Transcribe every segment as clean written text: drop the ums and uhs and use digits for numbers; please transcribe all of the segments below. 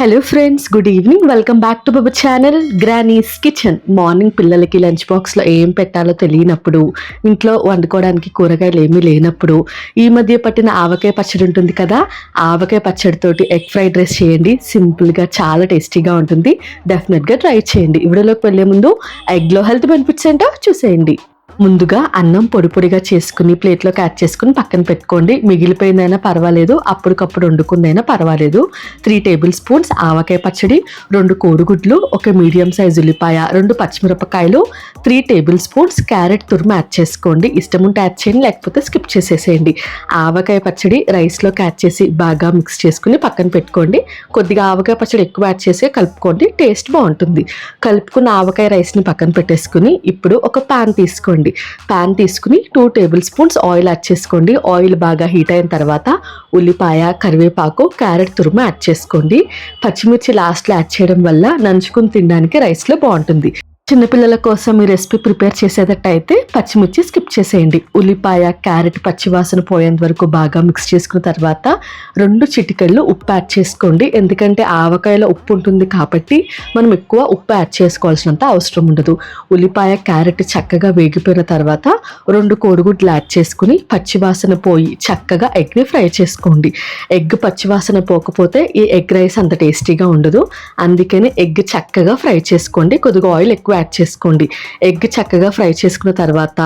Hello friends, good evening. Welcome back to our channel granny's kitchen. Morning పిల్లలకి lunch బాక్స్లో ఏం పెట్టాలో తెలియనప్పుడు, ఇంట్లో వండుకోవడానికి కూరగాయలు ఏమీ లేనప్పుడు ఈ మధ్య పట్టిన ఆవకాయ పచ్చడి ఉంటుంది కదా, ఆవకాయ పచ్చడితోటి ఎగ్ ఫ్రైడ్ రైస్ చేయండి. సింపుల్గా చాలా టేస్టీగా ఉంటుంది. డెఫినెట్గా ట్రై చేయండి. వీడియోలోకి వెళ్ళే ముందు ఎగ్లో హెల్త్ బెనిఫిట్స్ ఏంటో చూసేయండి. ముందుగా అన్నం పొడి పొడిగా చేసుకుని ప్లేట్లోకి యాడ్ చేసుకుని పక్కన పెట్టుకోండి. మిగిలిపోయిందైనా పర్వాలేదు, అప్పటికప్పుడు వండుకుందైనా పర్వాలేదు. 3 టేబుల్ స్పూన్స్ ఆవకాయ పచ్చడి, 2 కోడిగుడ్లు, ఒక మీడియం సైజు ఉల్లిపాయ, 2 పచ్చిమిరపకాయలు, 3 టేబుల్ స్పూన్స్ క్యారెట్ తురుము యాడ్ చేసుకోండి. ఇష్టం ఉంటే యాడ్ చేయండి, లేకపోతే స్కిప్ చేసేసేయండి. ఆవకాయ పచ్చడి రైస్లోకి యాడ్ చేసి బాగా మిక్స్ చేసుకుని పక్కన పెట్టుకోండి. కొద్దిగా ఆవకాయ పచ్చడి ఎక్కువ యాడ్ చేసి కలుపుకోండి, టేస్ట్ బాగుంటుంది. కలుపుకున్న ఆవకాయ రైస్ని పక్కన పెట్టేసుకుని ఇప్పుడు ఒక పాన్ తీసుకోండి. పాన్ తీసుకుని 2 టేబుల్ స్పూన్స్ ఆయిల్ యాడ్ చేసుకోండి. ఆయిల్ బాగా హీట్ అయిన తర్వాత ఉల్లిపాయ, కరివేపాకు, క్యారెట్ తురుము యాడ్ చేసుకోండి. పచ్చిమిర్చి లాస్ట్లో యాడ్ చేయడం వల్ల నంచుకుని తినడానికి రైస్లో బాగుంటుంది. చిన్నపిల్లల కోసం ఈ రెసిపీ ప్రిపేర్ చేసేటట్టయితే పచ్చిమిర్చి స్కిప్ చేసేయండి. ఉల్లిపాయ, క్యారెట్ పచ్చివాసన పోయేంత వరకు బాగా మిక్స్ చేసుకున్న తర్వాత 2 చిటికెళ్ళు ఉప్పు యాడ్ చేసుకోండి. ఎందుకంటే ఆవకాయలో ఉప్పు ఉంటుంది కాబట్టి మనం ఎక్కువ ఉప్పు యాడ్ చేసుకోవాల్సినంత అవసరం ఉండదు. ఉల్లిపాయ, క్యారెట్ చక్కగా వేగిపోయిన తర్వాత 2 కోడిగుడ్లు యాడ్ చేసుకుని పచ్చివాసన పోయి చక్కగా ఎగ్ని ఫ్రై చేసుకోండి. ఎగ్ పచ్చివాసన పోకపోతే ఈ ఎగ్ రైస్ అంత టేస్టీగా ఉండదు. అందుకని ఎగ్ చక్కగా ఫ్రై చేసుకోండి. కొద్దిగా ఆయిల్ ఎక్కువ యాడ్ చేసుకోండి. ఎగ్ చక్కగా ఫ్రై చేసుకున్న తర్వాత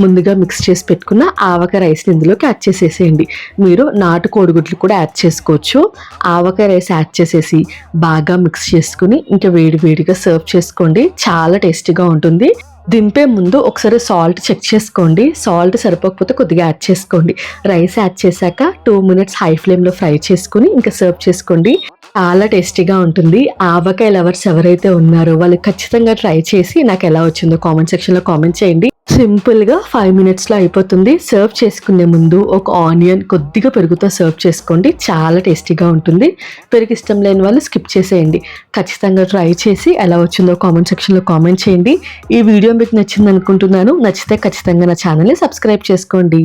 ముందుగా మిక్స్ చేసి పెట్టుకున్న ఆవకాయ రైస్ని ఇందులోకి యాడ్ చేసేసేయండి. మీరు నాటు కోడిగుడ్లు కూడా యాడ్ చేసుకోవచ్చు. ఆవకాయ రైస్ యాడ్ చేసేసి బాగా మిక్స్ చేసుకుని ఇంకా వేడివేడిగా సర్వ్ చేసుకోండి. చాలా టేస్టీగా ఉంటుంది. దింపే ముందు ఒకసారి సాల్ట్ చెక్ చేసుకోండి. సాల్ట్ సరిపోకపోతే కొద్దిగా యాడ్ చేసుకోండి. రైస్ యాడ్ చేశాక 2 మినిట్స్ హై ఫ్లేమ్లో ఫ్రై చేసుకుని ఇంకా సర్వ్ చేసుకోండి. చాలా టేస్టీగా ఉంటుంది. ఆవకాయ లవర్స్ ఎవరైతే ఉన్నారో వాళ్ళు ఖచ్చితంగా ట్రై చేసి నాకు ఎలా వచ్చిందో కామెంట్ సెక్షన్లో కామెంట్ చేయండి. సింపుల్గా 5 మినిట్స్లో అయిపోతుంది. సర్వ్ చేసుకునే ముందు ఒక ఆనియన్, కొద్దిగా పెరుగుతో సర్వ్ చేసుకోండి. చాలా టేస్టీగా ఉంటుంది. పెరుగు ఇష్టం లేని వాళ్ళు స్కిప్ చేసేయండి. ఖచ్చితంగా ట్రై చేసి ఎలా వచ్చిందో కామెంట్ సెక్షన్లో కామెంట్ చేయండి. ఈ వీడియో మీకు నచ్చింది అనుకుంటున్నాను. నచ్చితే ఖచ్చితంగా నా ఛానల్ని సబ్స్క్రైబ్ చేసుకోండి.